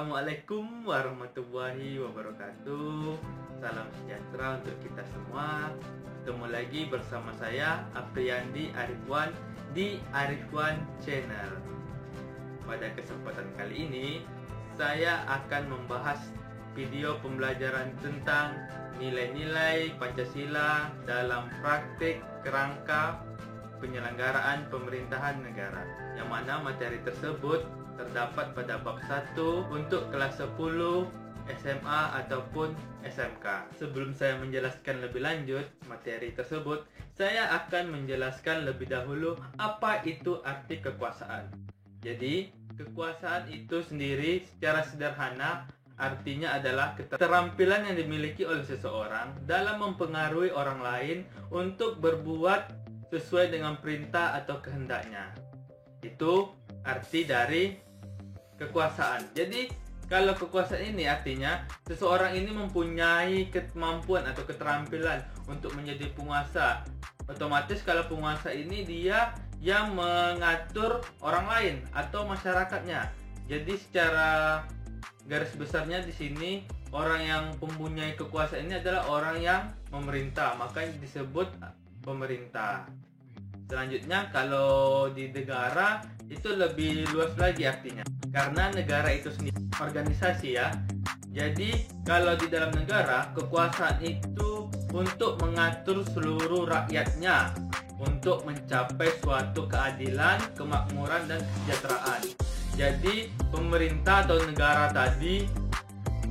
Assalamualaikum warahmatullahi wabarakatuh. Salam sejahtera untuk kita semua. Ketemu lagi bersama saya Afriyandi Arifwan di Arifwan Channel. Pada kesempatan kali ini saya akan membahas video pembelajaran tentang nilai-nilai Pancasila dalam praktik kerangka penyelenggaraan pemerintahan negara, yang mana materi tersebut terdapat pada bab 1 untuk kelas 10 SMA ataupun SMK. Sebelum saya menjelaskan lebih lanjut materi tersebut, saya akan menjelaskan lebih dahulu apa itu arti kekuasaan. Jadi, kekuasaan itu sendiri secara sederhana artinya adalah keterampilan yang dimiliki oleh seseorang dalam mempengaruhi orang lain untuk berbuat sesuai dengan perintah atau kehendaknya. Itu arti dari kekuasaan. Jadi kalau kekuasaan ini artinya seseorang ini mempunyai kemampuan atau keterampilan untuk menjadi penguasa. Otomatis kalau penguasa ini dia yang mengatur orang lain atau masyarakatnya. Jadi secara garis besarnya di sini orang yang mempunyai kekuasaan ini adalah orang yang memerintah, makanya disebut pemerintah. Selanjutnya kalau di negara itu lebih luas lagi artinya, karena negara itu sendiri organisasi ya. Jadi kalau di dalam negara, kekuasaan itu untuk mengatur seluruh rakyatnya untuk mencapai suatu keadilan, kemakmuran dan kesejahteraan. Jadi pemerintah atau negara tadi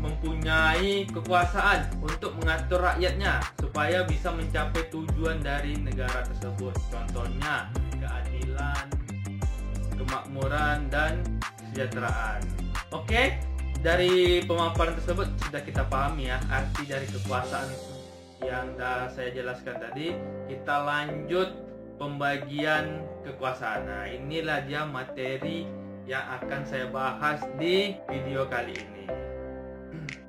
mempunyai kekuasaan untuk mengatur rakyatnya supaya bisa mencapai tujuan dari negara tersebut. Contohnya keadilan, kemakmuran dan kesejahteraan. Oke, dari pemaparan tersebut sudah kita pahami ya arti dari kekuasaan yang dah saya jelaskan tadi. Kita lanjut pembagian kekuasaan. Nah, inilah dia materi yang akan saya bahas di video kali ini.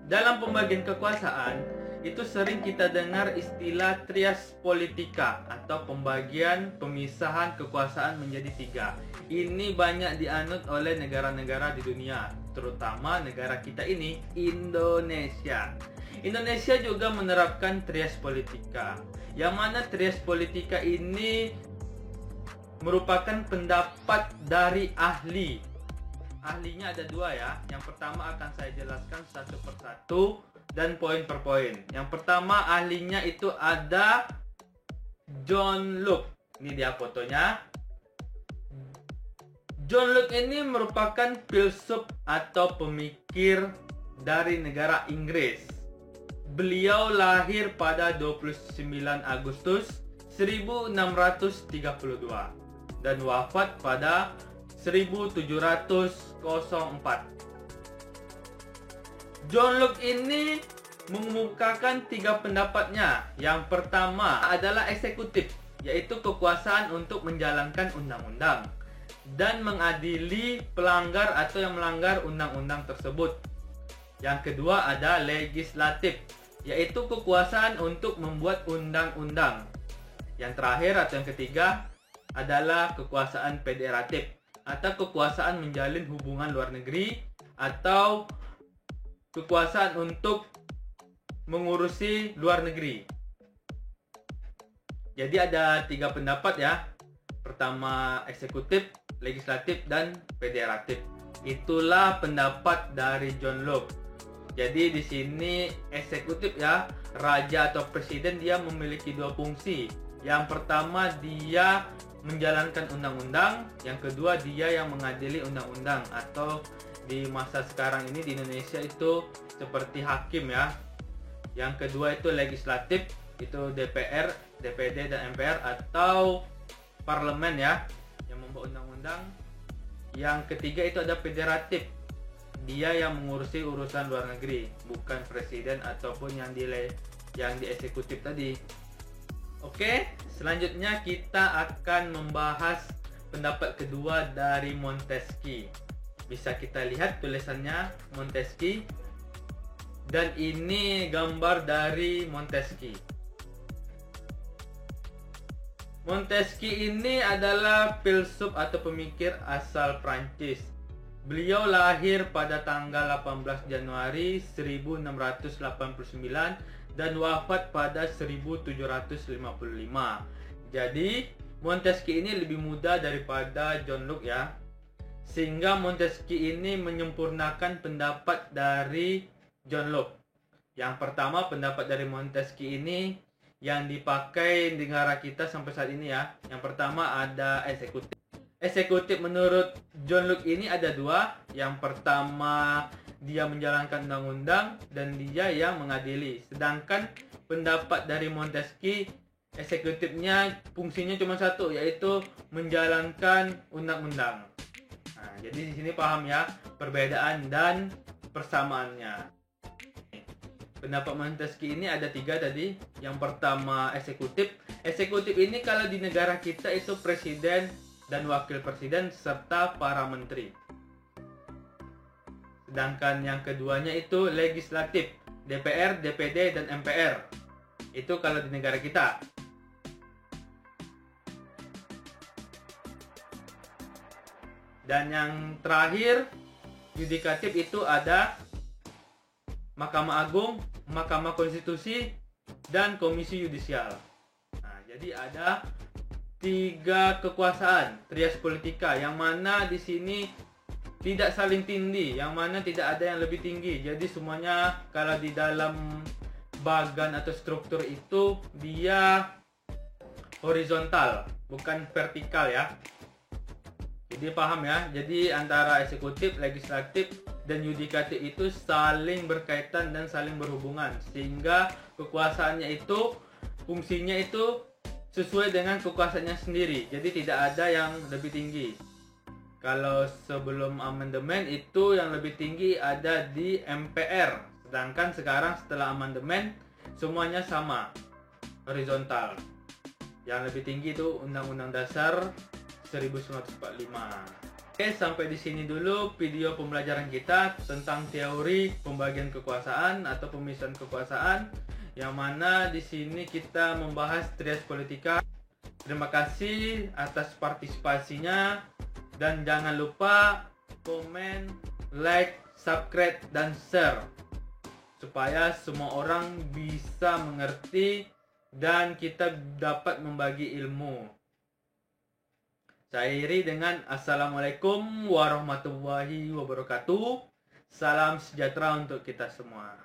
Dalam pembagian kekuasaan, itu sering kita dengar istilah trias politika atau pemisahan kekuasaan menjadi 3. Ini banyak dianut oleh negara-negara di dunia, terutama negara kita ini, Indonesia. Indonesia juga menerapkan trias politika, yang mana trias politika ini merupakan pendapat dari ahli. Ahlinya ada 2 ya. Yang pertama akan saya jelaskan satu persatu dan poin per poin. Yang pertama ahlinya itu ada John Locke. Ini dia fotonya. John Locke ini merupakan filsuf atau pemikir dari negara Inggris. Beliau lahir pada 29 Agustus 1632 dan wafat pada 1704. John Locke ini mengemukakan 3 pendapatnya. Yang pertama adalah eksekutif, yaitu kekuasaan untuk menjalankan undang-undang dan mengadili pelanggar atau yang melanggar undang-undang tersebut. Yang kedua ada legislatif, yaitu kekuasaan untuk membuat undang-undang. Yang terakhir atau yang ketiga adalah kekuasaan federatif atau kekuasaan menjalin hubungan luar negeri atau kekuasaan untuk mengurusi luar negeri. Jadi ada 3 pendapat ya. Pertama eksekutif, legislatif dan federatif. Itulah pendapat dari John Locke. Jadi di sini eksekutif ya, raja atau presiden dia memiliki 2 fungsi. Yang pertama dia menjalankan undang-undang, yang kedua dia yang mengadili undang-undang, atau di masa sekarang ini di Indonesia itu seperti hakim ya. Yang kedua itu legislatif, itu DPR, DPD dan MPR atau parlemen ya, yang membuat undang-undang. Yang ketiga itu ada federatif, dia yang mengurusi urusan luar negeri, bukan presiden ataupun yang di eksekutif tadi. Oke, selanjutnya kita akan membahas pendapat kedua dari Montesquieu. Bisa kita lihat tulisannya Montesquieu, dan ini gambar dari Montesquieu. Montesquieu ini adalah filsuf atau pemikir asal Prancis. Beliau lahir pada tanggal 18 Januari 1689 dan wafat pada 1755. Jadi Montesquieu ini lebih muda daripada John Locke ya. Sehingga Montesquieu ini menyempurnakan pendapat dari John Locke. Yang pertama, pendapat dari Montesquieu ini yang dipakai di negara kita sampai saat ini ya. Yang pertama ada eksekutif. Eksekutif menurut John Locke ini ada dua. Yang pertama, dia menjalankan undang-undang dan dia yang mengadili. Sedangkan pendapat dari Montesquieu, eksekutifnya fungsinya cuma satu, yaitu menjalankan undang-undang. Nah, jadi di sini paham ya perbedaan dan persamaannya. Pendapat Montesquieu ini ada tiga tadi. Yang pertama eksekutif. Eksekutif ini kalau di negara kita itu presiden dan wakil presiden serta para menteri. Sedangkan yang keduanya itu legislatif. DPR, DPD, dan MPR. Itu kalau di negara kita. Dan yang terakhir, yudikatif itu ada Mahkamah Agung, Mahkamah Konstitusi, dan Komisi Yudisial. Nah, jadi ada tiga kekuasaan, trias politika, yang mana di sini tidak saling tindih, yang mana tidak ada yang lebih tinggi. Jadi semuanya kalau di dalam bagan atau struktur itu dia horizontal, bukan vertikal ya. Jadi paham ya. Jadi antara eksekutif, legislatif, dan yudikatif itu saling berkaitan dan saling berhubungan, sehingga kekuasaannya itu fungsinya itu sesuai dengan kekuasaannya sendiri. Jadi tidak ada yang lebih tinggi. Kalau sebelum amandemen itu yang lebih tinggi ada di MPR, sedangkan sekarang setelah amandemen semuanya sama, horizontal. Yang lebih tinggi itu Undang-Undang Dasar 1945. Oke, sampai di sini dulu video pembelajaran kita tentang teori pembagian kekuasaan atau pemisahan kekuasaan, yang mana di sini kita membahas trias politika. Terima kasih atas partisipasinya dan jangan lupa komen, like, subscribe, dan share supaya semua orang bisa mengerti dan kita dapat membagi ilmu. Saya akhiri dengan Assalamualaikum warahmatullahi wabarakatuh. Salam sejahtera untuk kita semua.